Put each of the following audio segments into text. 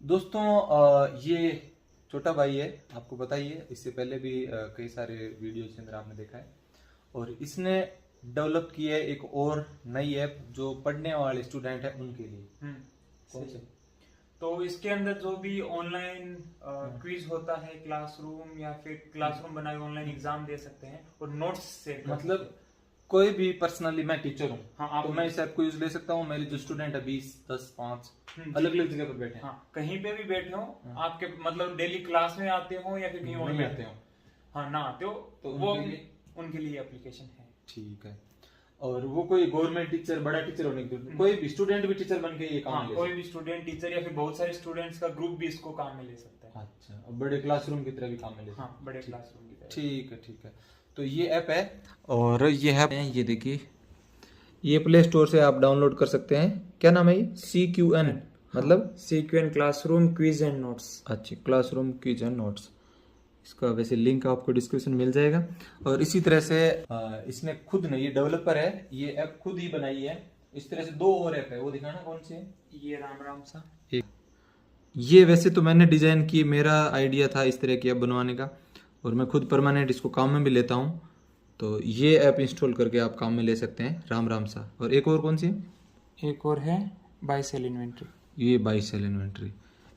दोस्तों ये छोटा भाई है, आपको पता ही है। इससे पहले भी कई सारे वीडियोस के अंदर आपने देखा है। और इसने डेवलप की है एक और नई ऐप जो पढ़ने वाले स्टूडेंट हैं उनके लिए। कौन सही। से? तो इसके अंदर जो भी ऑनलाइन क्विज होता है, क्लासरूम या फिर क्लासरूम बनाए ऑनलाइन एग्जाम दे सकते हैं और नोट्स शेयर कर सकते मतलब हैं। कोई भी पर्सनली, मैं टीचर हूँ हाँ, आप तो मैं इस ऐप को यूज ले सकता हूँ। मेरे जो स्टूडेंट है 20, 10, 5 हम्म, अलग अलग जगह पर बैठे हैं। हाँ, कहीं पे भी बैठे हो, हाँ। आपके मतलब डेली क्लास में आते हो या फिर कहीं और नहीं बैठे आते हो, हो हाँ ना आते हो, तो वो उनके लिए एप्लीकेशन है। ठीक है। और वो कोई गवर्नमेंट टीचर, बड़ा टीचर होने की जरूरत, कोई भी स्टूडेंट भी टीचर बन के ये काम हाँ, ले कोई भी स्टूडेंट टीचर या फिर बहुत सारे स्टूडेंट्स का ग्रुप भी इसको काम में ले सकता है। अच्छा, और बड़े क्लासरूम की तरह भी काम में ले सकते हाँ, बड़े ठीक। क्लासरूम की तरह। ठीक है, ठीक है। तो ये ऐप है, और ये ऐप है, ये देखिए, ये प्ले स्टोर से आप डाउनलोड कर सकते हैं। क्या नाम है ये? CQN, मतलब सीक्वेन क्लासरूम क्विज एंड नोट्स। अच्छी क्लासरूम क्विज एंड नोट्स। इसका वैसे लिंक आपको डिस्क्रिप्शन मिल जाएगा। और इसी तरह से इसने खुद ने, ये डेवलपर है, ये ऐप खुद ही बनाई है। इस तरह से दो और ऐप है, वो दिखाना कौन सी है? ये राम राम सा। एक ये वैसे तो मैंने डिजाइन की, मेरा आइडिया था इस तरह की ऐप बनवाने का, और मैं खुद परमानेंट इसको काम में भी लेता हूँ। तो ये ऐप इंस्टॉल करके आप काम में ले सकते हैं, राम राम सा। और एक और कौन सी है? एक और है बाय सेल इन्वेंट्री। ये बाई सेल इन्वेंट्री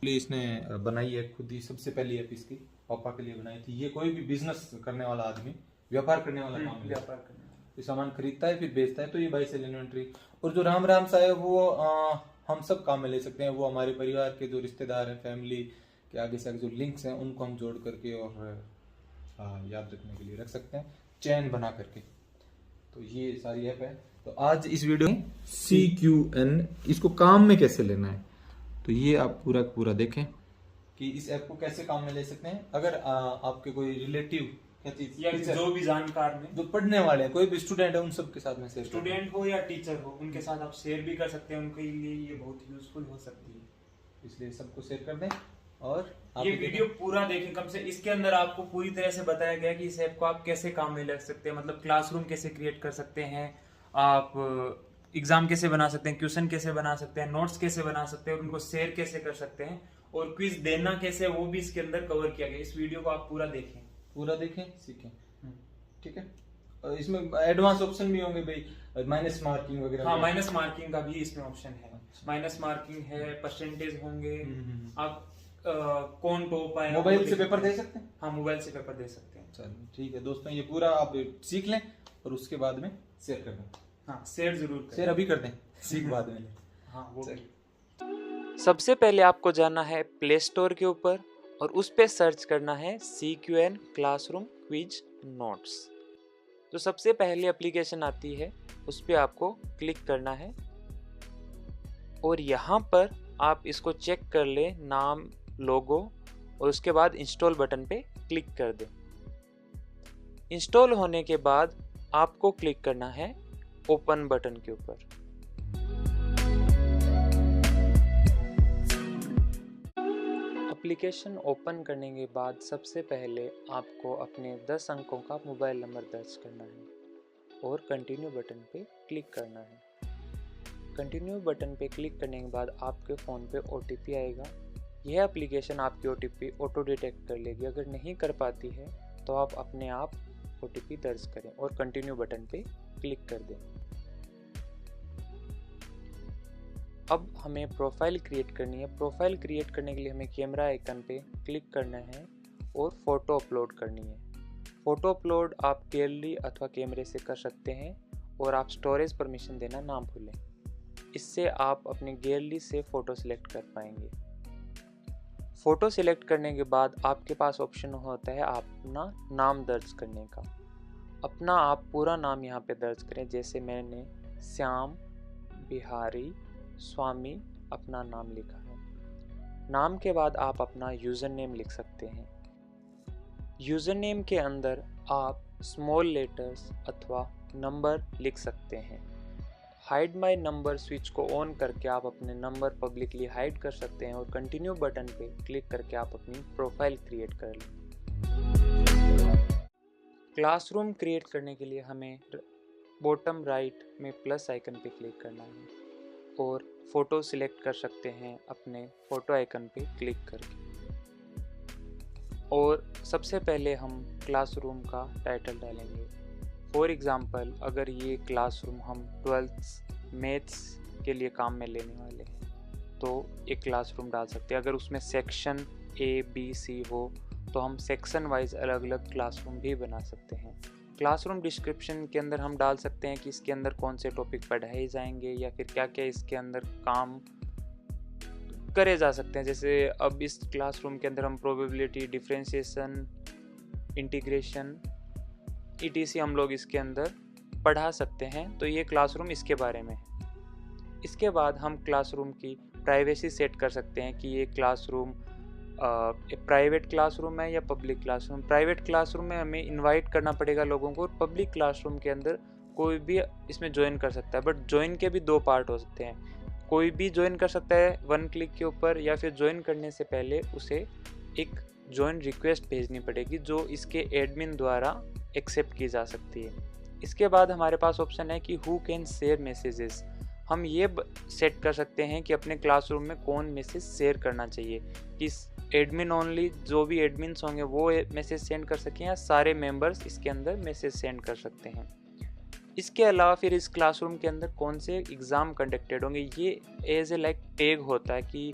इसने बनाई है खुद ही। सबसे पहली ऐप इसकी पापा के लिए बनाई थी। ये कोई भी बिजनेस करने वाला आदमी, व्यापार करने वाला काम है, व्यापार करने वाला। ये सामान खरीदता है फिर बेचता है, तो ये बाई सेल इन्वेंट्री। और जो राम राम सा है वो हम सब काम में ले सकते हैं। वो हमारे परिवार के जो रिश्तेदार हैं, फैमिली के आगे से आगे जो लिंक्स हैं, उनको हम जोड़ करके और याद रखने के लिए रख सकते हैं, चैन बना करके। तो ये सारी ऐप है। तो आज इस वीडियो में CQN, इसको काम में कैसे लेना है, तो ये आप पूरा पूरा देखें कि इस ऐप को कैसे काम में ले सकते हैं। अगर आपके कोई रिलेटिव क्या चीज या जो भी जानकार में, जो पढ़ने वाले हैं, कोई भी स्टूडेंट है, उन सब के साथ में शेयर स्टूडेंट हो या टीचर हो, उनके साथ आप शेयर भी कर सकते हैं। उनके लिए ये बहुत यूजफुल हो सकती है, इसलिए सबको शेयर कर दें। और ये वीडियो पूरा देखें कम से। इसके अंदर आपको पूरी तरह से बताया गया कि इस ऐप को आप कैसे काम में ले सकते हैं। मतलब क्लासरूम कैसे क्रिएट कर सकते हैं, आप एग्जाम कैसे बना सकते हैं, क्वेश्चन कैसे बना सकते हैं, नोट्स कैसे बना सकते हैं, उनको शेयर कैसे कर सकते हैं, और क्विज देना कैसे, वो भी इसके अंदर कवर किया गया। इस वीडियो को आप पूरा देखें, सीखें। ठीक है। और इसमें एडवांस ऑप्शन भी होंगे भाई, माइनस मार्किंग वगैरह। हाँ, माइनस मार्किंग का भी इसमें ऑप्शन है। माइनस मार्किंग है, परसेंटेज होंगे, आप कौन टॉप आए, मोबाइल से पेपर दे सकते हैं। हाँ, मोबाइल से पेपर दे सकते हैं। चलिए ठीक है दोस्तों, ये पूरा आप सीख लें और उसके बाद में शेयर कर दें। हाँ, शेयर जरूर करें। शेयर अभी कर दें, सीख बाद में। हाँ, वो भी। सबसे पहले आपको जाना है प्ले स्टोर के ऊपर और उस पे सर्च करना है CQN क्लासरूम क्विज नोट्स। तो सबसे पहले एप्लीकेशन आती है, उस पे आपको क्लिक करना है और यहाँ पर आप इसको चेक कर ले, नाम, लोगो, और उसके बाद इंस्टॉल बटन पे क्लिक कर दें। इंस्टॉल होने के बाद आपको क्लिक करना है ओपन बटन के ऊपर। एप्लीकेशन ओपन करने के बाद सबसे पहले आपको अपने 10 अंकों का मोबाइल नंबर दर्ज करना है और कंटिन्यू बटन पे क्लिक करना है। कंटिन्यू बटन पे क्लिक करने के बाद आपके फ़ोन पे OTP आएगा। यह एप्लीकेशन आपकी OTP ऑटो डिटेक्ट कर लेगी। अगर नहीं कर पाती है तो आप अपने आप OTP दर्ज करें और कंटिन्यू बटन पे क्लिक कर दें। अब हमें प्रोफाइल क्रिएट करनी है। प्रोफाइल क्रिएट करने के लिए हमें कैमरा आइकन पे क्लिक करना है और फ़ोटो अपलोड करनी है। फ़ोटो अपलोड आप गैलरी अथवा कैमरे से कर सकते हैं और आप स्टोरेज परमिशन देना ना भूलें। इससे आप अपनी गैलरी से फ़ोटो सिलेक्ट कर पाएंगे। फ़ोटो सिलेक्ट करने के बाद आपके पास ऑप्शन होता है अपना नाम दर्ज करने का। अपना आप पूरा नाम यहाँ पे दर्ज करें। जैसे मैंने श्याम बिहारी स्वामी अपना नाम लिखा है। नाम के बाद आप अपना यूज़र नेम लिख सकते हैं। यूज़र नेम के अंदर आप स्मॉल लेटर्स अथवा नंबर लिख सकते हैं। हाइड माय नंबर स्विच को ऑन करके आप अपने नंबर पब्लिकली हाइड कर सकते हैं और कंटिन्यू बटन पे क्लिक करके आप अपनी प्रोफाइल क्रिएट कर लें। क्लासरूम क्रिएट करने के लिए हमें बॉटम राइट में प्लस आइकन पे क्लिक करना है। और फ़ोटो सिलेक्ट कर सकते हैं अपने फ़ोटो आइकन पे क्लिक करके। और सबसे पहले हम क्लासरूम का टाइटल डालेंगे। फॉर एग्ज़ाम्पल अगर ये क्लासरूम हम 12th मैथ्स के लिए काम में लेने वाले हैं तो एक क्लासरूम डाल सकते हैं। अगर उसमें सेक्शन A, B, C हो तो हम सेक्शन वाइज अलग अलग क्लासरूम भी बना सकते हैं। क्लासरूम डिस्क्रिप्शन के अंदर हम डाल सकते हैं कि इसके अंदर कौन से टॉपिक पढ़ाए जाएंगे या फिर क्या क्या इसके अंदर काम करे जा सकते हैं। जैसे अब इस क्लासरूम के अंदर हम प्रोबेबिलिटी, डिफरेंशिएशन, इंटीग्रेशन ETC हम लोग इसके अंदर पढ़ा सकते हैं। तो ये क्लासरूम इसके बारे में है। इसके बाद हम क्लासरूम की प्राइवेसी सेट कर सकते हैं कि ये क्लासरूम प्राइवेट क्लासरूम है या पब्लिक क्लासरूम। प्राइवेट क्लासरूम में हमें इनवाइट करना पड़ेगा लोगों को, और पब्लिक क्लासरूम के अंदर कोई भी इसमें ज्वाइन कर सकता है। बट ज्वाइन के भी 2 पार्ट हो सकते हैं। कोई भी ज्वाइन कर सकता है 1 क्लिक के ऊपर, या फिर ज्वाइन करने से पहले उसे एक ज्वाइन रिक्वेस्ट भेजनी पड़ेगी जो इसके एडमिन द्वारा एक्सेप्ट की जा सकती है। इसके बाद हमारे पास ऑप्शन है कि हु कैन शेयर मैसेजेस। हम ये सेट कर सकते हैं कि अपने क्लासरूम में कौन मैसेज शेयर करना चाहिए, कि एडमिन ओनली, जो भी एडमिन्स होंगे वो मैसेज सेंड कर सकें या सारे मेंबर्स इसके अंदर मैसेज सेंड कर सकते हैं। इसके अलावा फिर इस क्लासरूम के अंदर कौन से एग्ज़ाम कंडक्टेड होंगे, ये एज ए लाइक टैग होता है कि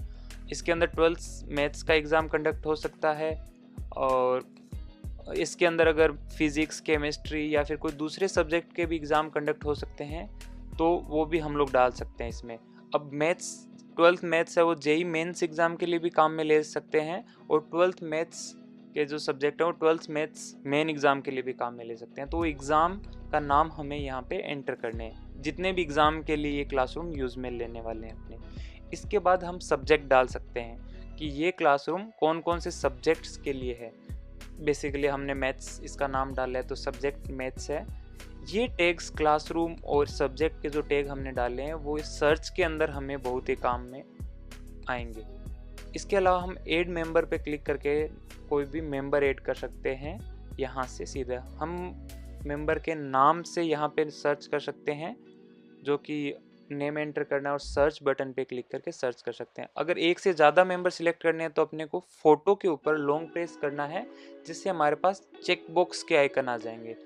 इसके अंदर 12th मैथ्स का एग्ज़ाम कंडक्ट हो सकता है, और इसके अंदर अगर फिज़िक्स, केमिस्ट्री या फिर कोई दूसरे सब्जेक्ट के भी एग्ज़ाम कंडक्ट हो सकते हैं तो वो भी हम लोग डाल सकते हैं इसमें। अब 12th मैथ्स है वो JEE मेंस एग्ज़ाम के लिए भी काम में ले सकते हैं, और 12th मैथ्स के जो सब्जेक्ट है वो 12th मैथ्स मेन एग्ज़ाम के लिए भी काम में ले सकते हैं। तो एग्ज़ाम का नाम हमें यहाँ पे एंटर करने हैं, जितने भी एग्ज़ाम के लिए ये क्लासरूम यूज़ में लेने वाले हैं अपने। इसके बाद हम सब्जेक्ट डाल सकते हैं कि ये क्लासरूम कौन कौन से सब्जेक्ट्स के लिए है। बेसिकली हमने मैथ्स इसका नाम डाला है तो सब्जेक्ट मैथ्स है। ये टैग्स क्लासरूम और सब्जेक्ट के जो टैग हमने डाले हैं वो इस सर्च के अंदर हमें बहुत ही काम में आएंगे। इसके अलावा हम ऐड मेंबर पे क्लिक करके कोई भी मेंबर ऐड कर सकते हैं। यहाँ से सीधा हम मेंबर के नाम से यहाँ पे सर्च कर सकते हैं, जो कि नेम एंटर करना है और सर्च बटन पे क्लिक करके सर्च कर सकते हैं। अगर एक से ज़्यादा मेंबर सिलेक्ट करने हैं तो अपने को फ़ोटो के ऊपर लॉन्ग प्रेस करना है, जिससे हमारे पास चेक बॉक्स के आइकन आ जाएंगे,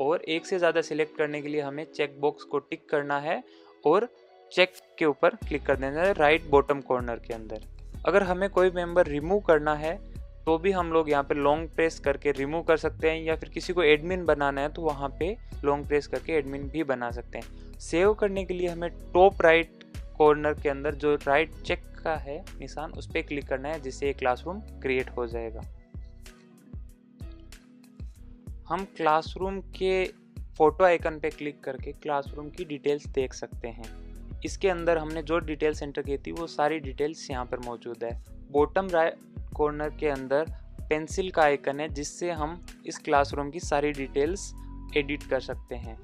और एक से ज़्यादा सिलेक्ट करने के लिए हमें चेक बॉक्स को टिक करना है और चेक के ऊपर क्लिक कर देना है राइट बॉटम कॉर्नर के अंदर। अगर हमें कोई मेंबर रिमूव करना है तो भी हम लोग यहाँ पे लॉन्ग प्रेस करके रिमूव कर सकते हैं, या फिर किसी को एडमिन बनाना है तो वहाँ पे लॉन्ग प्रेस करके एडमिन भी बना सकते हैं। सेव करने के लिए हमें टॉप राइट कॉर्नर के अंदर जो राइट चेक का है निशान, उस पर क्लिक करना है, जिससे एक क्लासरूम क्रिएट हो जाएगा। हम क्लासरूम के फोटो आइकन पे क्लिक करके क्लासरूम की डिटेल्स देख सकते हैं। इसके अंदर हमने जो डिटेल्स एंटर की थी वो सारी डिटेल्स यहाँ पर मौजूद है। बॉटम राइट कॉर्नर के अंदर पेंसिल का आइकन है, जिससे हम इस क्लासरूम की सारी डिटेल्स एडिट कर सकते हैं।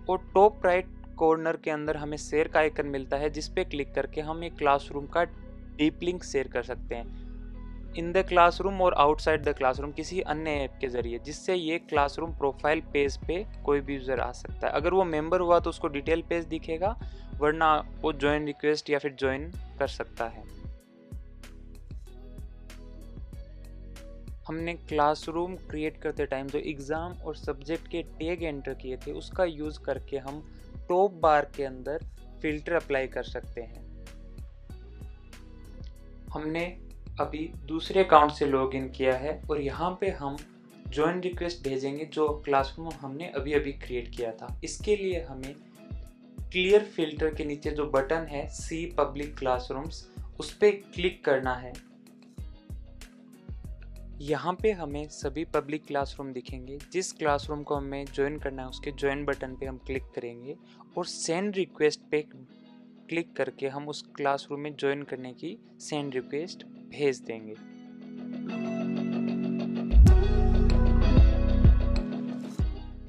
और टॉप राइट कॉर्नर के अंदर हमें शेयर का आइकन मिलता है, जिस पे क्लिक करके हम एक क्लासरूम का डीप लिंक शेयर कर सकते हैं इन द क्लासरूम और आउटसाइड द क्लासरूम किसी अन्य ऐप के ज़रिए, जिससे ये क्लासरूम प्रोफाइल पेज पे कोई भी यूज़र आ सकता है। अगर वो मेंबर हुआ तो उसको डिटेल पेज दिखेगा, वरना वो ज्वाइन रिक्वेस्ट या फिर ज्वाइन कर सकता है। हमने क्लासरूम क्रिएट करते टाइम जो एग्ज़ाम और सब्जेक्ट के टैग एंटर किए थे उसका यूज़ करके हम टॉप बार के अंदर फिल्टर अप्लाई कर सकते हैं। हमने अभी दूसरे अकाउंट से लॉगिन किया है और यहाँ पे हम ज्वाइन रिक्वेस्ट भेजेंगे जो क्लासरूम हमने अभी अभी क्रिएट किया था। इसके लिए हमें क्लियर फिल्टर के नीचे जो बटन है सी पब्लिक क्लासरूम्स, उस पर क्लिक करना है। यहाँ पे हमें सभी पब्लिक क्लासरूम दिखेंगे। जिस क्लासरूम को हमें ज्वाइन करना है उसके ज्वाइन बटन पे हम क्लिक करेंगे और सेंड रिक्वेस्ट पे क्लिक करके हम उस क्लासरूम में ज्वाइन करने की सेंड रिक्वेस्ट भेज देंगे।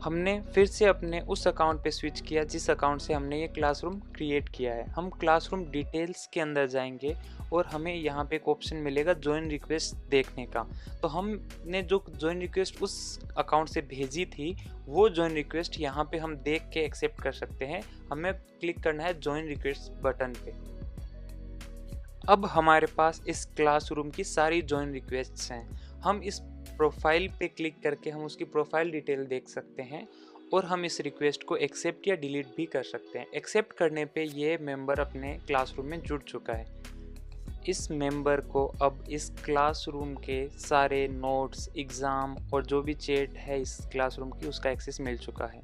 हमने फिर से अपने उस अकाउंट पे स्विच किया जिस अकाउंट से हमने ये क्लासरूम क्रिएट किया है। हम क्लासरूम डिटेल्स के अंदर जाएंगे और हमें यहाँ पे एक ऑप्शन मिलेगा ज्वाइन रिक्वेस्ट देखने का। तो हमने जो ज्वाइन रिक्वेस्ट उस अकाउंट से भेजी थी वो ज्वाइन रिक्वेस्ट यहाँ पे हम देख के एक्सेप्ट कर सकते हैं। हमें क्लिक करना है ज्वाइन रिक्वेस्ट बटन पे। अब हमारे पास इस क्लासरूम की सारी ज्वाइन रिक्वेस्ट्स हैं। हम इस प्रोफाइल पे क्लिक करके हम उसकी प्रोफाइल डिटेल देख सकते हैं और हम इस रिक्वेस्ट को एक्सेप्ट या डिलीट भी कर सकते हैं। एक्सेप्ट करने पे ये मेंबर अपने क्लासरूम में जुड़ चुका है। इस मेंबर को अब इस क्लासरूम के सारे नोट्स, एग्ज़ाम और जो भी चैट है इस क्लासरूम की उसका एक्सेस मिल चुका है।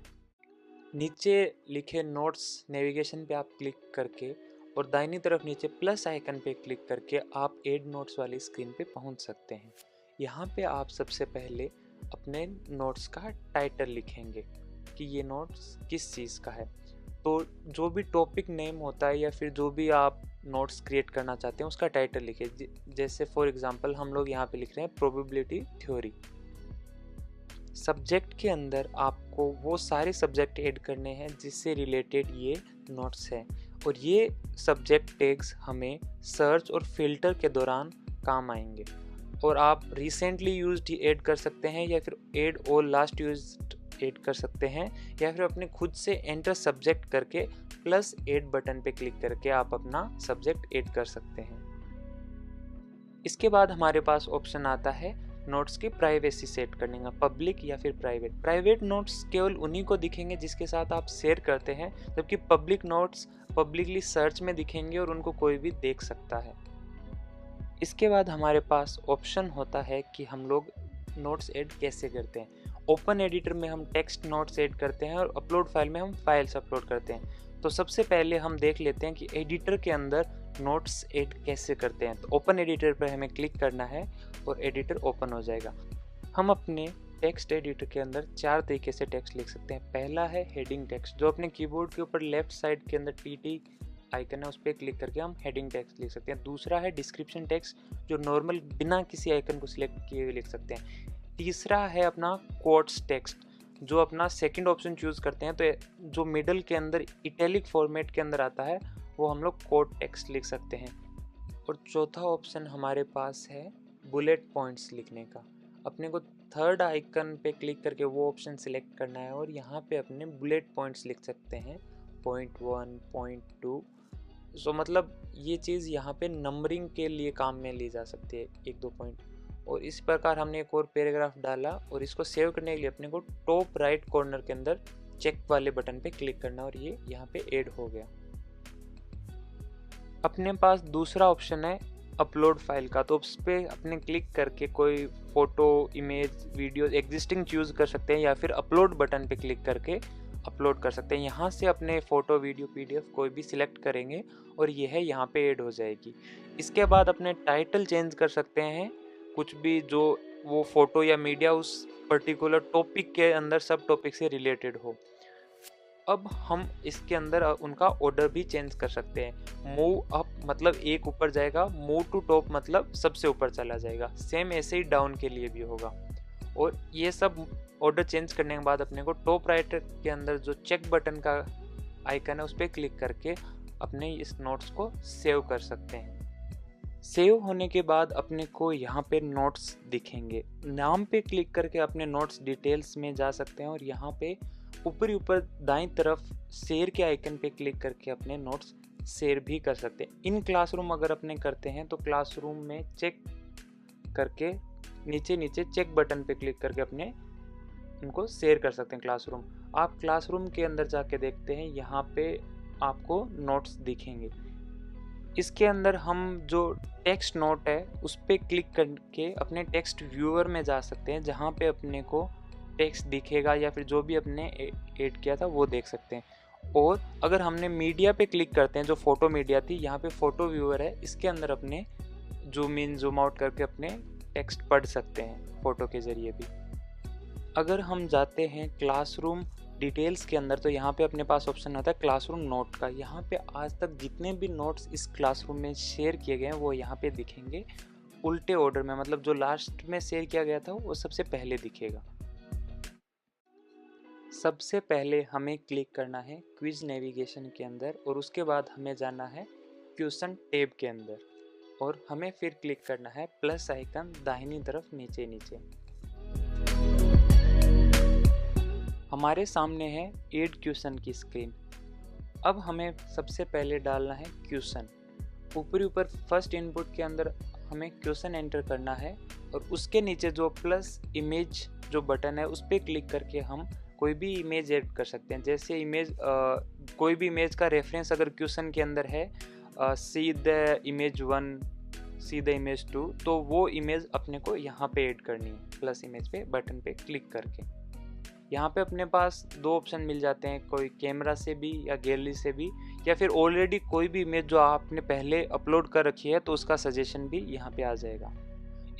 नीचे लिखे नोट्स नेविगेशन पे आप क्लिक करके और दाहिनी तरफ नीचे प्लस आइकन पे क्लिक करके आप ऐड नोट्स वाली स्क्रीन पे पहुंच सकते हैं। यहाँ पे आप सबसे पहले अपने नोट्स का टाइटल लिखेंगे कि ये नोट्स किस चीज़ का है। तो जो भी टॉपिक नेम होता है या फिर जो भी आप नोट्स क्रिएट करना चाहते हैं उसका टाइटल लिखिए। जैसे फॉर एग्जांपल हम लोग यहाँ पे लिख रहे हैं प्रोबेबिलिटी थ्योरी। सब्जेक्ट के अंदर आपको वो सारे सब्जेक्ट ऐड करने हैं जिससे रिलेटेड ये नोट्स हैं और ये सब्जेक्ट टैग्स हमें सर्च और फिल्टर के दौरान काम आएंगे। और आप रिसेंटली यूज्ड ही ऐड कर सकते हैं या फिर ऐड और लास्ट यूज्ड ऐड कर सकते हैं या फिर अपने खुद से एंटर सब्जेक्ट करके प्लस ऐड बटन पे क्लिक करके आप अपना सब्जेक्ट ऐड कर सकते हैं। इसके बाद हमारे पास ऑप्शन आता है नोट्स की प्राइवेसी सेट करने का, पब्लिक या फिर प्राइवेट। प्राइवेट नोट्स केवल उन्हीं को दिखेंगे जिसके साथ आप शेयर करते हैं, जबकि पब्लिक नोट्स पब्लिकली सर्च में दिखेंगे और उनको कोई भी देख सकता है। इसके बाद हमारे पास ऑप्शन होता है कि हम लोग नोट्स ऐड कैसे करते हैं। ओपन एडिटर में हम टेक्स्ट नोट्स ऐड करते हैं और अपलोड फाइल में हम फाइल्स अपलोड करते हैं। तो सबसे पहले हम देख लेते हैं कि एडिटर के अंदर नोट्स ऐड कैसे करते हैं। तो ओपन एडिटर पर हमें क्लिक करना है और एडिटर ओपन हो जाएगा। हम अपने टेक्स्ट एडिटर के अंदर 4 तरीके से टेक्स्ट लिख सकते हैं। पहला है हेडिंग टेक्स्ट, जो अपने कीबोर्ड के ऊपर लेफ्ट साइड के अंदर टीटी आइकन है उस पर क्लिक करके हम हेडिंग टेक्स्ट लिख सकते हैं। दूसरा है डिस्क्रिप्शन टेक्स्ट, जो नॉर्मल बिना किसी आइकन को सिलेक्ट किए हुए लिख सकते हैं। तीसरा है अपना कोट्स टेक्स्ट, जो अपना सेकंड ऑप्शन चूज़ करते हैं तो जो मिडल के अंदर इटैलिक फॉर्मेट के अंदर आता है वो हम लोग कोट टेक्स्ट लिख सकते हैं। और चौथा ऑप्शन हमारे पास है बुलेट पॉइंट्स लिखने का। अपने को थर्ड आइकन पे क्लिक करके वो ऑप्शन सिलेक्ट करना है और यहाँ पे अपने बुलेट पॉइंट्स लिख सकते हैं, पॉइंट 1, पॉइंट 2। सो मतलब ये चीज़ यहाँ पे नंबरिंग के लिए काम में ली जा सकती है, 1-2 पॉइंट। और इस प्रकार हमने एक और पैराग्राफ डाला और इसको सेव करने के लिए अपने को टॉप राइट कॉर्नर के अंदर चेक वाले बटन पे क्लिक करना और ये यहाँ पे ऐड हो गया। अपने पास दूसरा ऑप्शन है अपलोड फाइल का, तो उस पर अपने क्लिक करके कोई photo, image, video existing choose कर सकते हैं या फिर अपलोड बटन पे क्लिक करके अपलोड कर सकते हैं। यहाँ से अपने फ़ोटो, वीडियो, पीडीएफ कोई भी सिलेक्ट करेंगे और ये है यहाँ पे ऐड हो जाएगी। इसके बाद अपने टाइटल चेंज कर सकते हैं, कुछ भी जो वो फ़ोटो या मीडिया उस पर्टिकुलर टॉपिक के अंदर सब टॉपिक से रिलेटेड हो। अब हम इसके अंदर उनका ऑर्डर भी चेंज कर सकते हैं। मूव अप मतलब एक ऊपर जाएगा, मूव टू टॉप मतलब सबसे ऊपर चला जाएगा। सेम ऐसे ही डाउन के लिए भी होगा। और ये सब ऑर्डर चेंज करने के बाद अपने को टॉप राइट के अंदर जो चेक बटन का आइकन है उस पर क्लिक करके अपने इस नोट्स को सेव कर सकते हैं। सेव होने के बाद अपने को यहाँ पे नोट्स दिखेंगे। नाम पे क्लिक करके अपने नोट्स डिटेल्स में जा सकते हैं और यहाँ पे ऊपर दाईं तरफ शेयर के आइकन पे क्लिक करके अपने नोट्स शेयर भी कर सकते हैं। इन क्लासरूम अगर अपने करते हैं तो क्लासरूम में चेक करके नीचे चेक बटन पे क्लिक करके अपने उनको शेयर कर सकते हैं क्लासरूम। आप क्लासरूम के अंदर जाके देखते हैं, यहाँ पे आपको नोट्स दिखेंगे। इसके अंदर हम जो टेक्स्ट नोट है उस पर क्लिक करके अपने टेक्स्ट व्यूअर में जा सकते हैं, जहाँ पे अपने को टेक्स्ट दिखेगा या फिर जो भी अपने ऐड किया था वो देख सकते हैं। और अगर हमने मीडिया पे क्लिक करते हैं, जो फोटो मीडिया थी, यहाँ पे फोटो व्यूअर है, इसके अंदर अपने जूम इन जूम आउट करके अपने टेक्स्ट पढ़ सकते हैं फ़ोटो के ज़रिए भी। अगर हम जाते हैं क्लासरूम डिटेल्स के अंदर तो यहाँ पे अपने पास ऑप्शन होता है क्लासरूम नोट का। यहाँ पे आज तक जितने भी नोट्स इस क्लासरूम में शेयर किए गए हैं वो यहाँ पे दिखेंगे उल्टे ऑर्डर में, मतलब जो लास्ट में शेयर किया गया था वो सबसे पहले दिखेगा। सबसे पहले हमें क्लिक करना है क्विज नेविगेशन के अंदर और उसके बाद हमें जाना है क्वेश्चन टैब के अंदर और हमें फिर क्लिक करना है प्लस आइकन दाहिनी तरफ नीचे नीचे। हमारे सामने है ऐड क्वेश्चन की स्क्रीन। अब हमें सबसे पहले डालना है क्वेश्चन। ऊपर फर्स्ट इनपुट के अंदर हमें क्वेश्चन एंटर करना है और उसके नीचे जो प्लस इमेज जो बटन है उस पर क्लिक करके हम कोई भी इमेज ऐड कर सकते हैं। जैसे कोई भी इमेज का रेफरेंस अगर क्वेश्चन के अंदर है see the image 1, see the image 2, तो वो इमेज अपने को यहाँ पे ऐड करनी है प्लस इमेज पे बटन पे क्लिक करके। यहाँ पे अपने पास दो ऑप्शन मिल जाते हैं, कोई कैमरा से भी या गैलरी से भी, या फिर ऑलरेडी कोई भी इमेज जो आपने पहले अपलोड कर रखी है तो उसका सजेशन भी यहाँ पे आ जाएगा।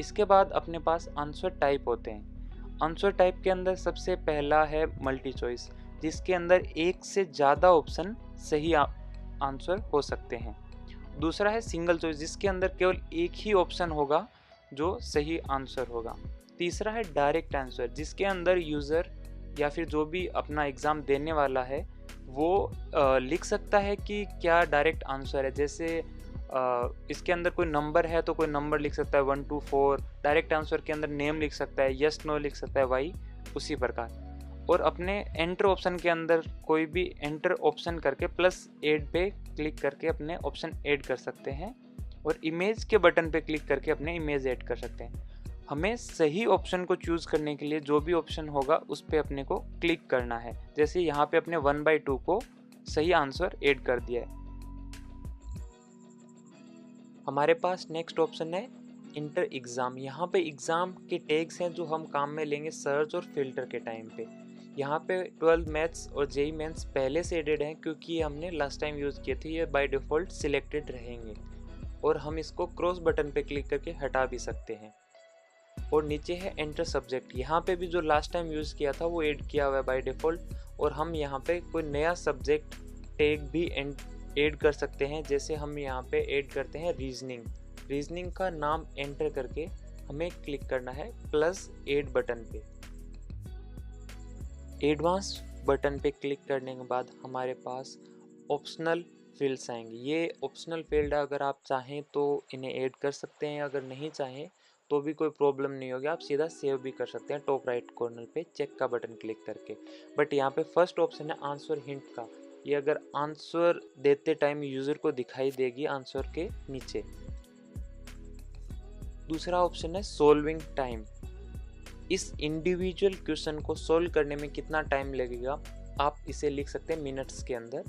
इसके बाद अपने पास आंसर टाइप होते हैं। आंसर टाइप के अंदर सबसे पहला है मल्टी चॉइस, जिसके अंदर एक से ज़्यादा ऑप्शन सही आंसर हो सकते हैं। दूसरा है सिंगल चॉइस, जिसके अंदर केवल एक ही ऑप्शन होगा जो सही आंसर होगा। तीसरा है डायरेक्ट आंसर, जिसके अंदर यूज़र या फिर जो भी अपना एग्ज़ाम देने वाला है वो लिख सकता है कि क्या डायरेक्ट आंसर है। जैसे इसके अंदर कोई नंबर है तो कोई नंबर लिख सकता है 1 to 4। डायरेक्ट आंसर के अंदर नेम लिख सकता है, यस नो लिख सकता है, वाई, उसी प्रकार। और अपने एंटर ऑप्शन के अंदर कोई भी एंटर ऑप्शन करके प्लस ऐड पे क्लिक करके अपने ऑप्शन ऐड कर सकते हैं और इमेज के बटन पे क्लिक करके अपने इमेज ऐड कर सकते हैं। हमें सही ऑप्शन को चूज़ करने के लिए जो भी ऑप्शन होगा उस पे अपने को क्लिक करना है। जैसे यहाँ पे अपने 1/2 को सही आंसर ऐड कर दिया है। हमारे पास नेक्स्ट ऑप्शन है इंटर एग्ज़ाम। यहाँ पे एग्ज़ाम के टैग्स हैं जो हम काम में लेंगे सर्च और फिल्टर के टाइम पे। यहाँ पे 12 मैथ्स और जेईई मेंस पहले से एडेड हैं क्योंकि ये हमने लास्ट टाइम यूज़ किए थे। ये बाय डिफ़ॉल्ट सिलेक्टेड रहेंगे और हम इसको क्रॉस बटन पे क्लिक करके हटा भी सकते हैं। और नीचे है एंटर सब्जेक्ट। यहाँ पे भी जो लास्ट टाइम यूज़ किया था वो ऐड किया हुआ है बाय डिफ़ॉल्ट और हम यहाँ पे कोई नया सब्जेक्ट टैग भी ऐड कर सकते हैं। जैसे हम यहाँ पे ऐड करते हैं रीजनिंग का नाम एंटर करके हमें क्लिक करना है प्लस ऐड बटन पे। एडवांस बटन पे क्लिक करने के बाद हमारे पास ऑप्शनल फील्ड्स आएंगे। ये ऑप्शनल फील्ड अगर आप चाहें तो इन्हें ऐड कर सकते हैं, अगर नहीं चाहें तो भी कोई प्रॉब्लम नहीं होगी, आप सीधा सेव भी कर सकते हैं टॉप राइट कॉर्नर पे चेक का बटन क्लिक करके। बट यहाँ पे फर्स्ट ऑप्शन है आंसर हिंट का, ये अगर आंसर देते टाइम यूज़र को दिखाई देगी आंसर के नीचे। दूसरा ऑप्शन है सोल्विंग टाइम। इस इंडिविजुअल क्वेश्चन को सोल्व करने में कितना टाइम लगेगा आप इसे लिख सकते हैं मिनट्स के अंदर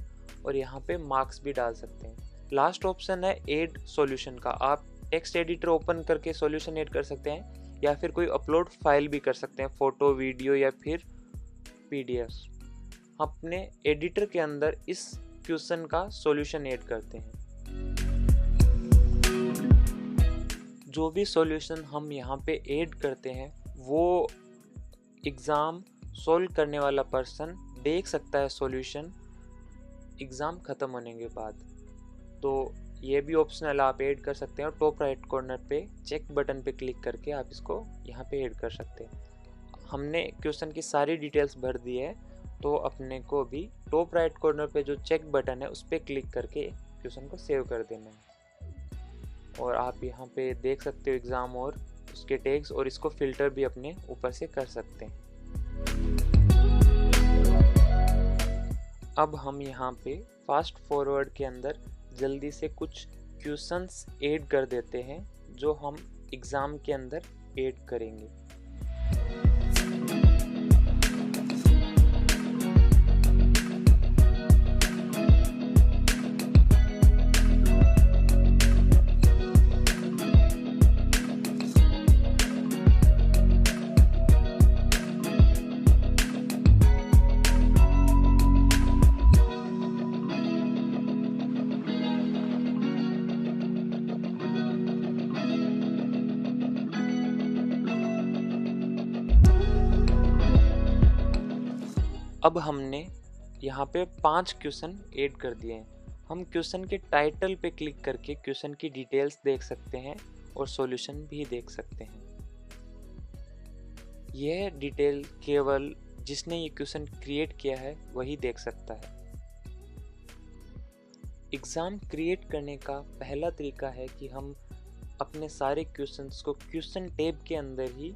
और यहाँ पे मार्क्स भी डाल सकते हैं। लास्ट ऑप्शन है ऐड सॉल्यूशन का। आप टेक्स्ट एडिटर ओपन करके सॉल्यूशन ऐड कर सकते हैं या फिर कोई अपलोड फाइल भी कर सकते हैं, फोटो, वीडियो या फिर पीडीएफ। अपने एडिटर के अंदर इस क्वेश्चन का सॉल्यूशन ऐड करते हैं। जो भी सॉल्यूशन हम यहाँ पे ऐड करते हैं वो एग्ज़ाम सॉल्व करने वाला पर्सन देख सकता है सॉल्यूशन एग्ज़ाम ख़त्म होने के बाद। तो ये भी ऑप्शनल आप ऐड कर सकते हैं और टॉप राइट कॉर्नर पे चेक बटन पे क्लिक करके आप इसको यहाँ पे ऐड कर सकते हैं। हमने क्वेश्चन की सारी डिटेल्स भर दी है तो अपने को भी टॉप राइट कॉर्नर पे जो चेक बटन है उस पर क्लिक करके क्वेश्चन को सेव कर देना है। और आप यहाँ पे देख सकते हो एग्ज़ाम और उसके टैग्स, और इसको फिल्टर भी अपने ऊपर से कर सकते हैं। अब हम यहाँ पे फास्ट फॉरवर्ड के अंदर जल्दी से कुछ क्वेश्चंस ऐड कर देते हैं जो हम एग्ज़ाम के अंदर ऐड करेंगे। अब हमने यहाँ पे 5 क्वेश्चन ऐड कर दिए हैं। हम क्वेश्चन के टाइटल पे क्लिक करके क्वेश्चन की डिटेल्स देख सकते हैं और सॉल्यूशन भी देख सकते हैं। यह डिटेल केवल जिसने ये क्वेश्चन क्रिएट किया है वही देख सकता है। एग्ज़ाम क्रिएट करने का पहला तरीका है कि हम अपने सारे क्वेश्चंस को क्वेश्चन टैब के अंदर ही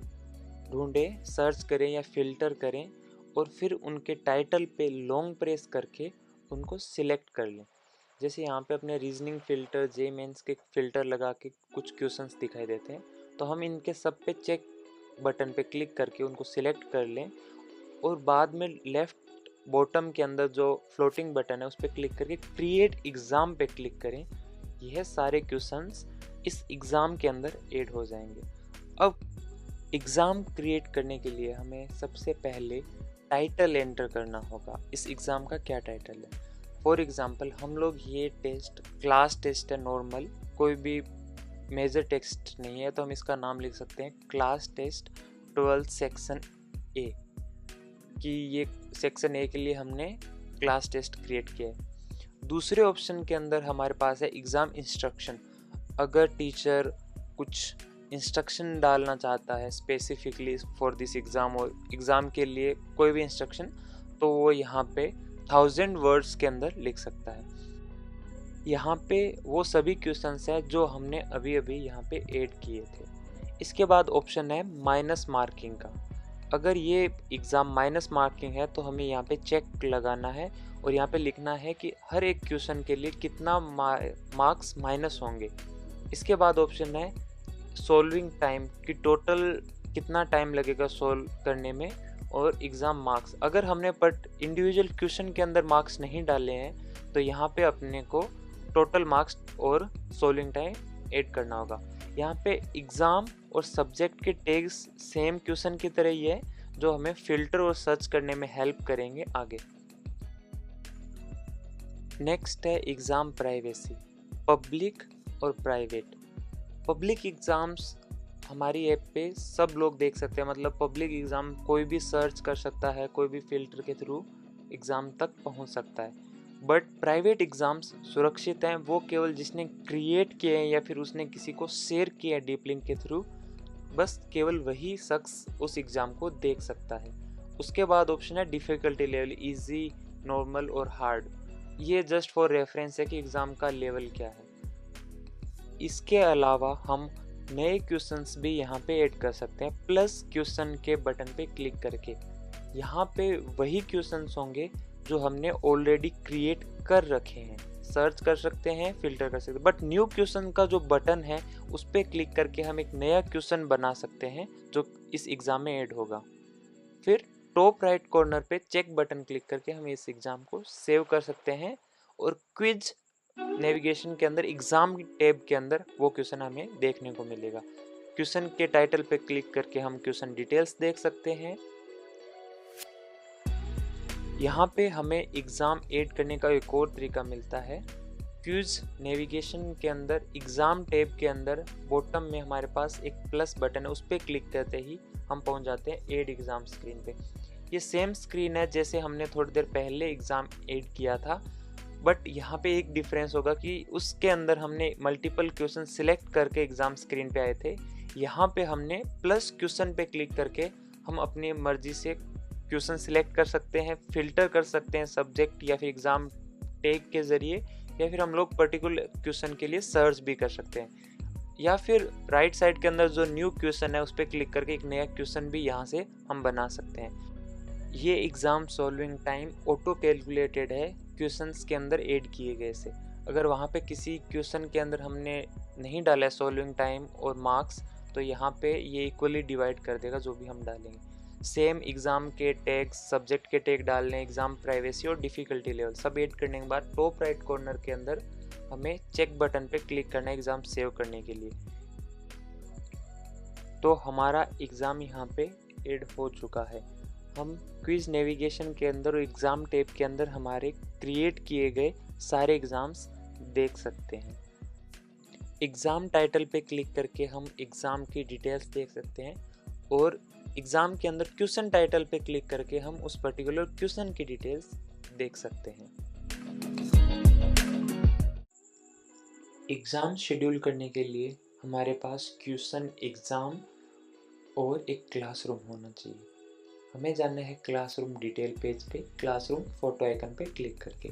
ढूंढें, सर्च करें या फिल्टर करें और फिर उनके टाइटल पे लॉन्ग प्रेस करके उनको सिलेक्ट कर लें। जैसे यहाँ पे अपने रीजनिंग फ़िल्टर, जे मेंस के फ़िल्टर लगा के कुछ क्वेश्चंस दिखाई देते हैं, तो हम इनके सब पे चेक बटन पे क्लिक करके उनको सिलेक्ट कर लें और बाद में लेफ़्ट बॉटम के अंदर जो फ्लोटिंग बटन है उस पर क्लिक करके क्रिएट एग्ज़ाम पे क्लिक करें। यह सारे क्वेश्चंस इस एग्ज़ाम के अंदर ऐड हो जाएंगे। अब एग्ज़ाम क्रिएट करने के लिए हमें सबसे पहले टाइटल एंटर करना होगा। इस एग्ज़ाम का क्या टाइटल है? फॉर एग्ज़ाम्पल हम लोग ये टेस्ट क्लास टेस्ट है नॉर्मल, कोई भी मेजर टेक्स्ट नहीं है, तो हम इसका नाम लिख सकते हैं क्लास टेस्ट 12 सेक्शन ए, कि ये सेक्शन ए के लिए हमने क्लास टेस्ट क्रिएट किया है। दूसरे ऑप्शन के अंदर हमारे पास है एग्ज़ाम इंस्ट्रक्शन। अगर टीचर कुछ इंस्ट्रक्शन डालना चाहता है स्पेसिफिकली फॉर दिस एग्ज़ाम और एग्ज़ाम के लिए कोई भी इंस्ट्रक्शन, तो वो यहाँ पे 1000 वर्ड्स के अंदर लिख सकता है। यहाँ पे वो सभी क्वेश्चंस हैं जो हमने अभी अभी यहाँ पे ऐड किए थे। इसके बाद ऑप्शन है माइनस मार्किंग का। अगर ये एग्ज़ाम माइनस मार्किंग है तो हमें यहाँ पे चेक लगाना है और यहाँ पे लिखना है कि हर एक क्वेश्चन के लिए कितना मार्क्स माइनस होंगे। इसके बाद ऑप्शन है सॉल्विंग टाइम, कि टोटल कितना टाइम लगेगा सॉल्व करने में, और एग्ज़ाम मार्क्स। अगर हमने बट इंडिविजुअल क्वेश्चन के अंदर मार्क्स नहीं डाले हैं तो यहाँ पे अपने को टोटल मार्क्स और सॉल्विंग टाइम ऐड करना होगा। यहाँ पे एग्ज़ाम और सब्जेक्ट के टैग्स सेम क्वेश्चन की तरह ही है, जो हमें फिल्टर और सर्च करने में हेल्प करेंगे आगे। नेक्स्ट है एग्ज़ाम प्राइवेसी, पब्लिक और प्राइवेट। पब्लिक एग्ज़ाम्स हमारी ऐप पे सब लोग देख सकते हैं, मतलब पब्लिक एग्ज़ाम कोई भी सर्च कर सकता है, कोई भी फिल्टर के थ्रू एग्ज़ाम तक पहुंच सकता है। बट प्राइवेट एग्ज़ाम्स सुरक्षित हैं, वो केवल जिसने क्रिएट किए हैं या फिर उसने किसी को शेयर किया है डीप लिंक के थ्रू, बस केवल वही शख्स उस एग्ज़ाम को देख सकता है। उसके बाद ऑप्शन है डिफ़िकल्टी लेवल, इजी, नॉर्मल और हार्ड। ये जस्ट फॉर रेफरेंस है कि एग्ज़ाम का लेवल क्या है। इसके अलावा हम नए क्वेश्चंस भी यहाँ पे ऐड कर सकते हैं, प्लस क्वेश्चन के बटन पे क्लिक करके। यहाँ पे वही क्वेश्चंस होंगे जो हमने ऑलरेडी क्रिएट कर रखे हैं, सर्च कर सकते हैं, फिल्टर कर सकते हैं। बट न्यू क्वेश्चन का जो बटन है उस पर क्लिक करके हम एक नया क्वेश्चन बना सकते हैं जो इस एग्ज़ाम में ऐड होगा। फिर टॉप राइट कॉर्नर पे चेक बटन क्लिक करके हम इस एग्ज़ाम को सेव कर सकते हैं और क्विज नेविगेशन के अंदर एग्ज़ाम टैब के अंदर वो क्वेश्चन हमें देखने को मिलेगा। क्वेश्चन के टाइटल पे क्लिक करके हम क्वेश्चन डिटेल्स देख सकते हैं। यहाँ पे हमें एग्ज़ाम ऐड करने का एक और तरीका मिलता है। क्विज नेविगेशन के अंदर एग्ज़ाम टैब के अंदर बॉटम में हमारे पास एक प्लस बटन है, उस पर क्लिक करते ही हम पहुँच जाते हैं ऐड एग्ज़ाम स्क्रीन पे। ये सेम स्क्रीन है जैसे हमने थोड़ी देर पहले एग्ज़ाम ऐड किया था, बट यहाँ पे एक डिफरेंस होगा कि उसके अंदर हमने मल्टीपल क्वेश्चन सिलेक्ट करके एग्ज़ाम स्क्रीन पे आए थे। यहाँ पे हमने प्लस क्वेश्चन पे क्लिक करके हम अपनी मर्जी से क्वेश्चन सिलेक्ट कर सकते हैं, फिल्टर कर सकते हैं सब्जेक्ट या फिर एग्ज़ाम टैग के ज़रिए, या फिर हम लोग पर्टिकुलर क्वेश्चन के लिए सर्च भी कर सकते हैं, या फिर राइट साइड के अंदर जो न्यू क्वेश्चन है उस पर क्लिक करके एक नया क्वेश्चन भी यहाँ से हम बना सकते हैं। ये exam solving time auto calculated है क्वेश्चंस के अंदर ऐड किए गए से। अगर वहाँ पे किसी क्वेश्चन के अंदर हमने नहीं डाला है सॉल्विंग टाइम और मार्क्स, तो यहाँ पे ये इक्वली डिवाइड कर देगा जो भी हम डालेंगे। सेम एग्ज़ाम के टैग, सब्जेक्ट के टैग डालने, एग्ज़ाम प्राइवेसी और डिफ़िकल्टी लेवल सब ऐड करने के बाद टॉप राइट कॉर्नर के अंदर हमें चेक बटन पे क्लिक करना है एग्ज़ाम सेव करने के लिए। तो हमारा एग्ज़ाम यहाँ पे ऐड हो चुका है। हम क्विज नेविगेशन के अंदर और एग्ज़ाम टैब के अंदर हमारे क्रिएट किए गए सारे एग्ज़ाम्स देख सकते हैं। एग्ज़ाम टाइटल पे क्लिक करके हम एग्ज़ाम की डिटेल्स देख सकते हैं और एग्ज़ाम के अंदर क्वेश्चन टाइटल पे क्लिक करके हम उस पर्टिकुलर क्वेश्चन की डिटेल्स देख सकते हैं। एग्ज़ाम शेड्यूल करने के लिए हमारे पास क्वेश्चन, एग्ज़ाम और एक क्लासरूम होना चाहिए। हमें जाना है क्लासरूम डिटेल पेज पे, क्लासरूम फोटो आइकन पे क्लिक करके।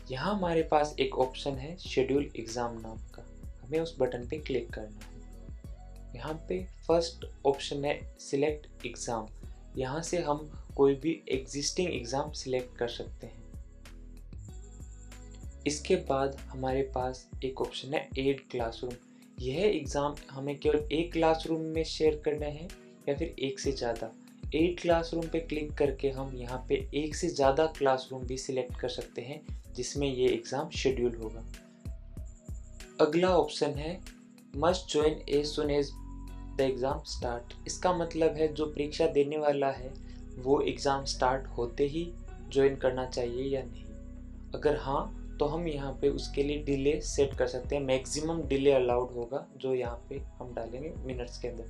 यहाँ हमारे पास एक ऑप्शन है शेड्यूल एग्ज़ाम नाम का, हमें उस बटन पे क्लिक करना है। यहाँ पे फर्स्ट ऑप्शन है सिलेक्ट एग्ज़ाम, यहाँ से हम कोई भी एग्जिस्टिंग एग्ज़ाम सिलेक्ट कर सकते हैं। इसके बाद हमारे पास एक ऑप्शन है ऐड क्लासरूम, यह एग्ज़ाम हमें केवल एक क्लासरूम में शेयर करना है या फिर एक से ज़्यादा। ऐड क्लासरूम पे क्लिक करके हम यहाँ पे एक से ज़्यादा क्लासरूम भी सिलेक्ट कर सकते हैं जिसमें ये एग्ज़ाम शेड्यूल होगा। अगला ऑप्शन है must join as soon as the exam start, इसका मतलब है जो परीक्षा देने वाला है वो एग्ज़ाम स्टार्ट होते ही ज्वाइन करना चाहिए या नहीं। अगर हाँ तो हम यहाँ पे उसके लिए डिले सेट कर सकते हैं, मैक्सिमम डिले अलाउड होगा जो यहाँ पे हम डालेंगे मिनट्स के अंदर।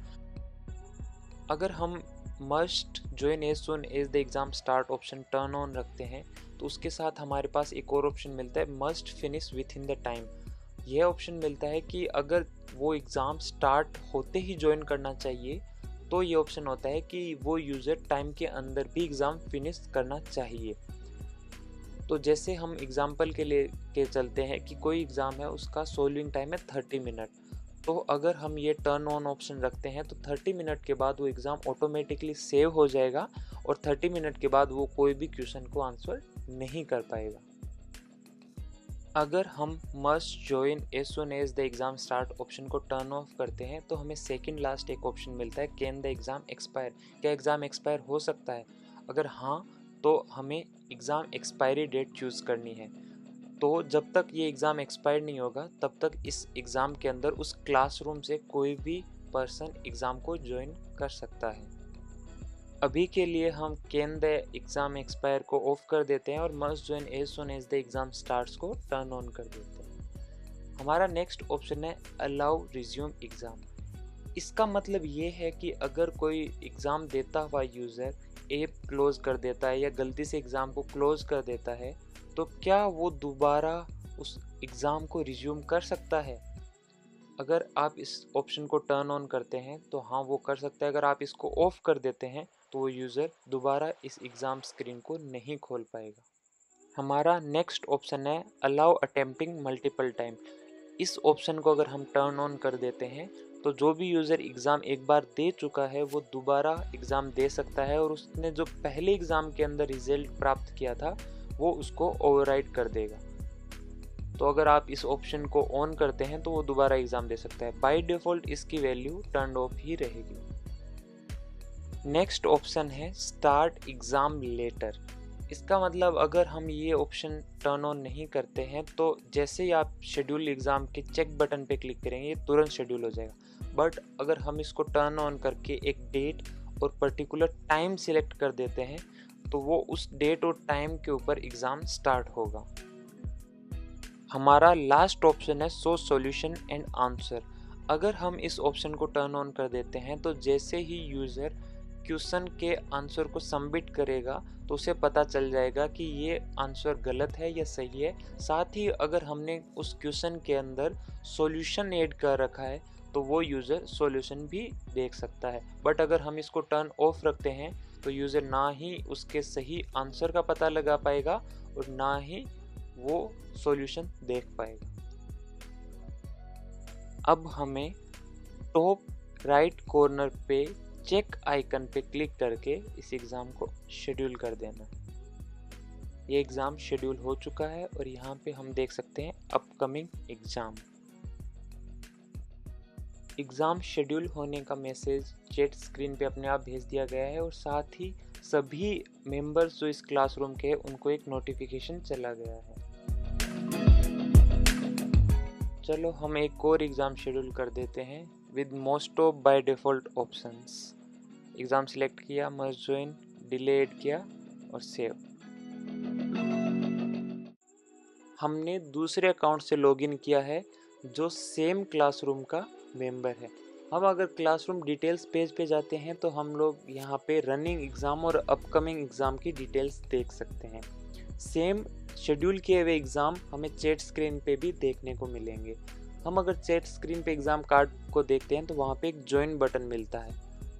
अगर हम must join as soon as the exam start option turn on रखते हैं तो उसके साथ हमारे पास एक और ऑप्शन मिलता है must finish with in the time. यह ऑप्शन मिलता है कि अगर वो एग्ज़ाम स्टार्ट होते ही ज्वाइन करना चाहिए तो ये ऑप्शन होता है कि वो यूज़र टाइम के अंदर भी एग्ज़ाम फिनिश करना चाहिए। तो जैसे हम एग्ज़ाम्पल के लिए के चलते हैं कि कोई एग्ज़ाम है उसका सॉल्विंग टाइम है 30 मिनट, तो अगर हम ये टर्न ऑन ऑप्शन रखते हैं तो 30 मिनट के बाद वो एग्ज़ाम ऑटोमेटिकली सेव हो जाएगा और 30 मिनट के बाद वो कोई भी क्वेश्चन को आंसर नहीं कर पाएगा। अगर हम must join as soon as the exam start option को टर्न ऑफ करते हैं तो हमें सेकंड लास्ट एक ऑप्शन मिलता है कैन द एग्ज़ाम एक्सपायर, क्या एग्ज़ाम एक्सपायर हो सकता है। अगर हाँ तो हमें एग्ज़ाम एक्सपायरी डेट चूज़ करनी है। तो जब तक ये एग्ज़ाम एक्सपायर नहीं होगा तब तक इस एग्ज़ाम के अंदर उस क्लासरूम से कोई भी पर्सन एग्ज़ाम को ज्वाइन कर सकता है। अभी के लिए हम कैन द एग्ज़ाम एक्सपायर को ऑफ कर देते हैं और must join as soon as the exam starts को टर्न ऑन कर देते हैं। हमारा नेक्स्ट ऑप्शन है अलाउ रिज्यूम एग्ज़ाम। इसका मतलब ये है कि अगर कोई एग्ज़ाम देता हुआ यूज़र ऐप क्लोज़ कर देता है या गलती से एग्ज़ाम को क्लोज़ कर देता है तो क्या वो दोबारा उस एग्ज़ाम को रिज्यूम कर सकता है। अगर आप इस ऑप्शन को टर्न ऑन करते हैं तो हाँ वो कर सकता है, अगर आप इसको ऑफ कर देते हैं तो वो यूज़र दोबारा इस एग्ज़ाम स्क्रीन को नहीं खोल पाएगा। हमारा नेक्स्ट ऑप्शन है अलाउ अटेम्प्टिंग मल्टीपल टाइम। इस ऑप्शन को अगर हम टर्न ऑन कर देते हैं तो जो भी यूज़र एग्ज़ाम एक बार दे चुका है वो दोबारा एग्ज़ाम दे सकता है और उसने जो पहले एग्ज़ाम के अंदर रिज़ल्ट प्राप्त किया था वो उसको ओवरराइड कर देगा। तो अगर आप इस ऑप्शन को ऑन करते हैं तो वो दोबारा एग्ज़ाम दे सकता है। बाय डिफ़ॉल्ट इसकी वैल्यू टर्न ऑफ ही रहेगी। नेक्स्ट ऑप्शन है स्टार्ट एग्ज़ाम लेटर। इसका मतलब अगर हम ये ऑप्शन टर्न ऑन नहीं करते हैं तो जैसे ही आप शेड्यूल एग्ज़ाम के चेक बटन पे क्लिक करेंगे ये तुरंत शेड्यूल हो जाएगा। बट अगर हम इसको टर्न ऑन करके एक डेट और पर्टिकुलर टाइम सिलेक्ट कर देते हैं तो वो उस डेट और टाइम के ऊपर एग्ज़ाम स्टार्ट होगा। हमारा लास्ट ऑप्शन है शो सॉल्यूशन एंड आंसर। अगर हम इस ऑप्शन को टर्न ऑन कर देते हैं तो जैसे ही यूज़र क्वेश्चन के आंसर को सबमिट करेगा तो उसे पता चल जाएगा कि ये आंसर गलत है या सही है। साथ ही अगर हमने उस क्वेश्चन के अंदर सॉल्यूशन ऐड कर रखा है तो वो यूज़र सॉल्यूशन भी देख सकता है। बट अगर हम इसको टर्न ऑफ रखते हैं तो यूज़र ना ही उसके सही आंसर का पता लगा पाएगा और ना ही वो सॉल्यूशन देख पाएगा। अब हमें टॉप राइट कॉर्नर पे चेक आइकन पे क्लिक करके इस एग्ज़ाम को शेड्यूल कर देना। ये एग्ज़ाम शेड्यूल हो चुका है और यहाँ पे हम देख सकते हैं अपकमिंग एग्ज़ाम। एग्ज़ाम शेड्यूल होने का मैसेज चैट स्क्रीन पे अपने आप भेज दिया गया है और साथ ही सभी मेंबर्स जो इस क्लासरूम के हैं उनको एक नोटिफिकेशन चला गया है। चलो हम एक और एग्ज़ाम शेड्यूल कर देते हैं with most of by default options. Exam select किया, मस्ट ज्वाइन, डिले ऐड किया और सेव। हमने दूसरे अकाउंट से लॉगिन किया है जो सेम क्लासरूम का मेंबर है। हम अगर क्लासरूम डिटेल्स पेज पे जाते हैं तो हम लोग यहाँ पे रनिंग एग्ज़ाम और अपकमिंग एग्ज़ाम की डिटेल्स देख सकते हैं। सेम शेड्यूल किए हुए एग्ज़ाम हमें चैट स्क्रीन पे भी देखने को मिलेंगे। हम अगर चैट स्क्रीन पे एग्ज़ाम कार्ड को देखते हैं तो वहाँ पे एक ज्वाइन बटन मिलता है।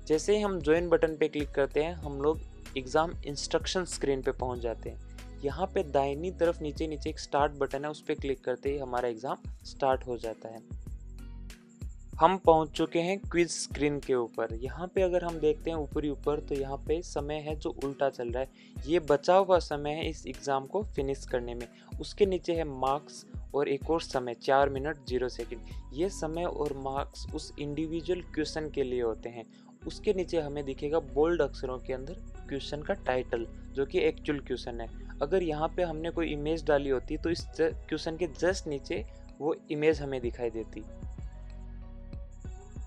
जैसे ही हम ज्वाइन बटन पे क्लिक करते हैं हम लोग एग्ज़ाम इंस्ट्रक्शन स्क्रीन पे पहुंच जाते हैं। यहाँ पे दाहिनी तरफ नीचे नीचे एक स्टार्ट बटन है, उस पर क्लिक करते ही हमारा एग्ज़ाम स्टार्ट हो जाता है। हम पहुंच चुके हैं क्विज स्क्रीन के ऊपर। यहाँ पे अगर हम देखते हैं ऊपरी ऊपर तो यहाँ पे समय है जो उल्टा चल रहा है, ये बचा हुआ समय है इस एग्ज़ाम को फिनिश करने में। उसके नीचे है मार्क्स और एक और समय 4 मिनट 0 सेकंड। ये समय और मार्क्स उस इंडिविजुअल क्वेश्चन के लिए होते हैं। उसके नीचे हमें दिखेगा बोल्ड अक्षरों के अंदर क्वेश्चन का टाइटल, जो कि एक्चुअल क्वेश्चन है। अगर यहाँ पे हमने कोई इमेज डाली होती तो इस क्वेश्चन के जस्ट नीचे वो इमेज हमें दिखाई देती।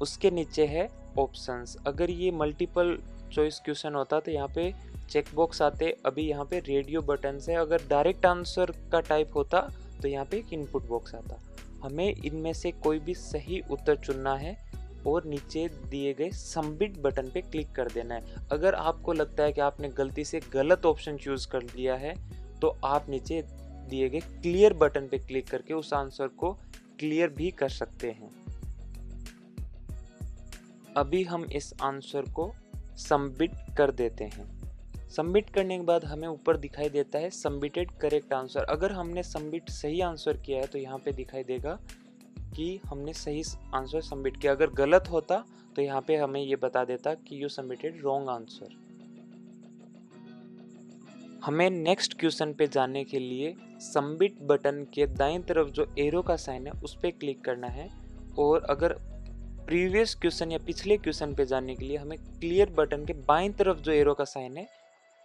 उसके नीचे है ऑप्शंस। अगर ये मल्टीपल चॉइस क्वेश्चन होता तो यहाँ पे चेक बॉक्स आते, अभी यहाँ पे रेडियो बटन्स है। अगर डायरेक्ट आंसर का टाइप होता तो यहाँ पे एक इनपुट बॉक्स आता। हमें इनमें से कोई भी सही उत्तर चुनना है और नीचे दिए गए सबमिट बटन पे क्लिक कर देना है। अगर आपको लगता है कि आपने गलती से गलत ऑप्शन चूज कर लिया है तो आप नीचे दिए गए क्लियर बटन पे क्लिक करके उस आंसर को क्लियर भी कर सकते हैं। अभी हम इस आंसर को सबमिट कर देते हैं। सबमिट करने के बाद हमें ऊपर दिखाई देता है सबमिटेड करेक्ट आंसर। अगर हमने सबमिट सही आंसर किया है तो यहाँ पे दिखाई देगा कि हमने सही आंसर सबमिट किया। अगर गलत होता तो यहाँ पे हमें ये बता देता कि यू सबमिटेड रॉन्ग आंसर। हमें नेक्स्ट क्वेश्चन पे जाने के लिए सबमिट बटन के दाईं तरफ जो एरो का साइन है उस पर क्लिक करना है, और अगर प्रीवियस क्वेश्चन या पिछले क्वेश्चन पे जाने के लिए हमें क्लियर बटन के बाईं तरफ जो एरो का साइन है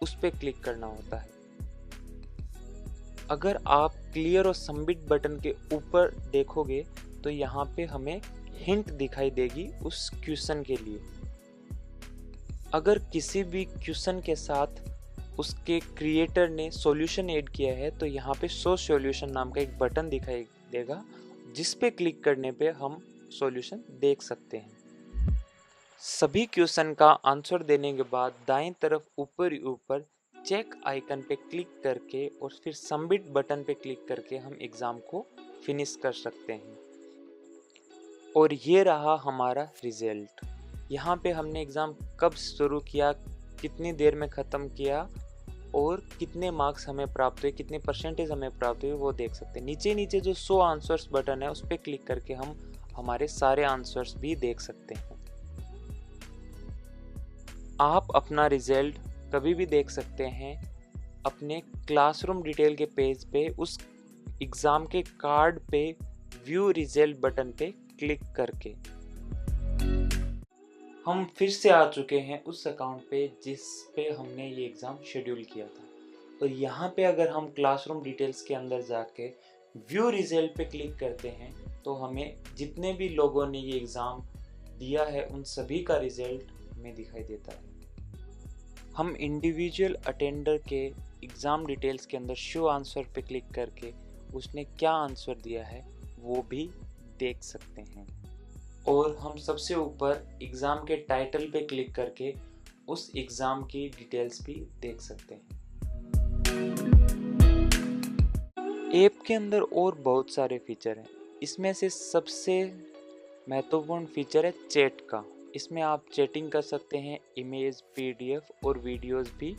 उस पर क्लिक करना होता है। अगर आप क्लियर और सबमिट बटन के ऊपर देखोगे तो यहाँ पे हमें हिंट दिखाई देगी उस क्वेश्चन के लिए। अगर किसी भी क्वेश्चन के साथ उसके क्रिएटर ने सॉल्यूशन ऐड किया है तो यहाँ पे शो सॉल्यूशन नाम का एक बटन दिखाई देगा, जिस पे क्लिक करने पे हम सॉल्यूशन देख सकते हैं। सभी क्वेश्चन का आंसर देने के बाद दाएं तरफ ऊपर चेक आइकन पे क्लिक करके और फिर सबमिट बटन पे क्लिक करके हम एग्ज़ाम को फिनिश कर सकते हैं। और ये रहा हमारा रिजल्ट। यहाँ पे हमने एग्ज़ाम कब शुरू किया, कितनी देर में ख़त्म किया और कितने मार्क्स हमें प्राप्त हुए, कितने परसेंटेज हमें प्राप्त हुए, वो देख सकते हैं। नीचे जो शो आंसर्स बटन है उस पर क्लिक करके हम हमारे सारे आंसर्स भी देख सकते हैं। आप अपना रिजल्ट कभी भी देख सकते हैं अपने क्लासरूम डिटेल के पेज पे, उस एग्ज़ाम के कार्ड पे व्यू रिजल्ट बटन पे क्लिक करके। हम फिर से आ चुके हैं उस अकाउंट पे जिस पे हमने ये एग्ज़ाम शेड्यूल किया था, और यहाँ पे अगर हम क्लासरूम डिटेल्स के अंदर जाके व्यू रिजल्ट पे क्लिक करते हैं तो हमें जितने भी लोगों ने ये एग्ज़ाम दिया है उन सभी का रिजल्ट हमें दिखाई देता है। हम इंडिविजुअल अटेंडर के एग्ज़ाम डिटेल्स के अंदर शो आंसर पे क्लिक करके उसने क्या आंसर दिया है वो भी देख सकते हैं। और हम सबसे ऊपर एग्ज़ाम के टाइटल पे क्लिक करके उस एग्ज़ाम की डिटेल्स भी देख सकते हैं। ऐप के अंदर और बहुत सारे फीचर हैं। इसमें से सबसे महत्वपूर्ण फीचर है चैट का। इसमें आप चैटिंग कर सकते हैं, इमेज, पीडीएफ और वीडियोस भी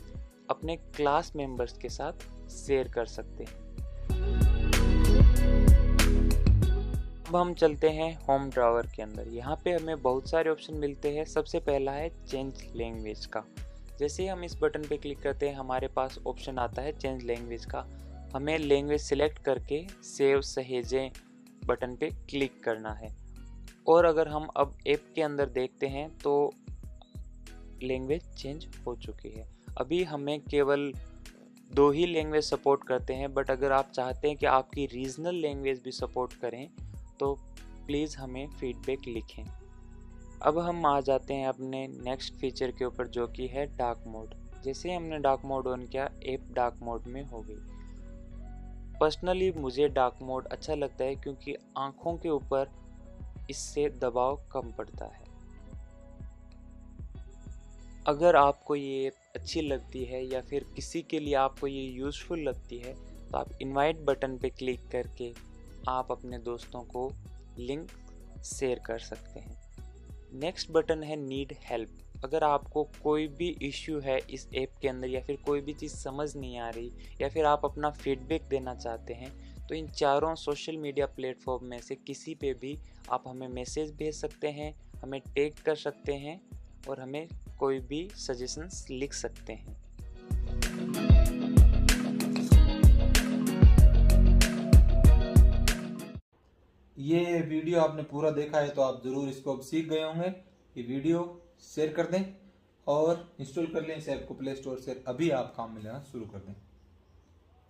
अपने क्लास मेंबर्स के साथ शेयर कर सकते हैं। अब हम चलते हैं होम ड्रॉवर के अंदर। यहाँ पे हमें बहुत सारे ऑप्शन मिलते हैं। सबसे पहला है चेंज लैंग्वेज का। जैसे ही हम इस बटन पे क्लिक करते हैं हमारे पास ऑप्शन आता है चेंज लैंग्वेज का। हमें लैंग्वेज सिलेक्ट करके सेव सहेजें बटन पे क्लिक करना है। और अगर हम अब ऐप के अंदर देखते हैं तो लैंग्वेज चेंज हो चुकी है। अभी हमें केवल 2 ही लैंग्वेज सपोर्ट करते हैं, बट अगर आप चाहते हैं कि आपकी रीजनल लैंग्वेज भी सपोर्ट करें तो प्लीज़ हमें फीडबैक लिखें। अब हम आ जाते हैं अपने नेक्स्ट फीचर के ऊपर, जो कि है डार्क मोड। जैसे हमने डार्क मोड ऑन किया, ऐप डार्क मोड में हो गई। पर्सनली मुझे डार्क मोड अच्छा लगता है क्योंकि आँखों के ऊपर इससे दबाव कम पड़ता है। अगर आपको ये अच्छी लगती है या फिर किसी के लिए आपको ये यूज़फुल लगती है तो आप इनवाइट बटन पे क्लिक करके आप अपने दोस्तों को लिंक शेयर कर सकते हैं। नेक्स्ट बटन है नीड हेल्प। अगर आपको कोई भी इश्यू है इस ऐप के अंदर या फिर कोई भी चीज़ समझ नहीं आ रही या फिर आप अपना फीडबैक देना चाहते हैं तो इन चारों सोशल मीडिया प्लेटफॉर्म में से किसी पे भी आप हमें मैसेज भेज सकते हैं, हमें टैग कर सकते हैं और हमें कोई भी सजेशंस लिख सकते हैं। ये वीडियो आपने पूरा देखा है तो आप ज़रूर इसको अब सीख गए होंगे। ये वीडियो शेयर कर दें और इंस्टॉल कर लें इस ऐप को प्ले स्टोर से। अभी आप काम में लेना शुरू कर दें।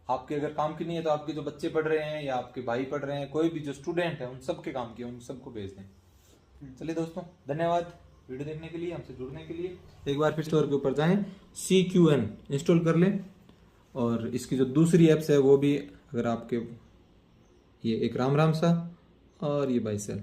आपके अगर काम की नहीं है तो आपके जो बच्चे पढ़ रहे हैं या आपके भाई पढ़ रहे हैं, कोई भी जो स्टूडेंट है, उन सबके काम की, उन सबको भेज दें। चलिए दोस्तों, धन्यवाद वीडियो देखने के लिए, हमसे जुड़ने के लिए। एक बार फिर स्टोर के ऊपर जाएं, CQN इंस्टॉल कर लें और इसकी जो दूसरी एप्स है वो भी, अगर आपके, ये एक राम सा और ये बाइसेल।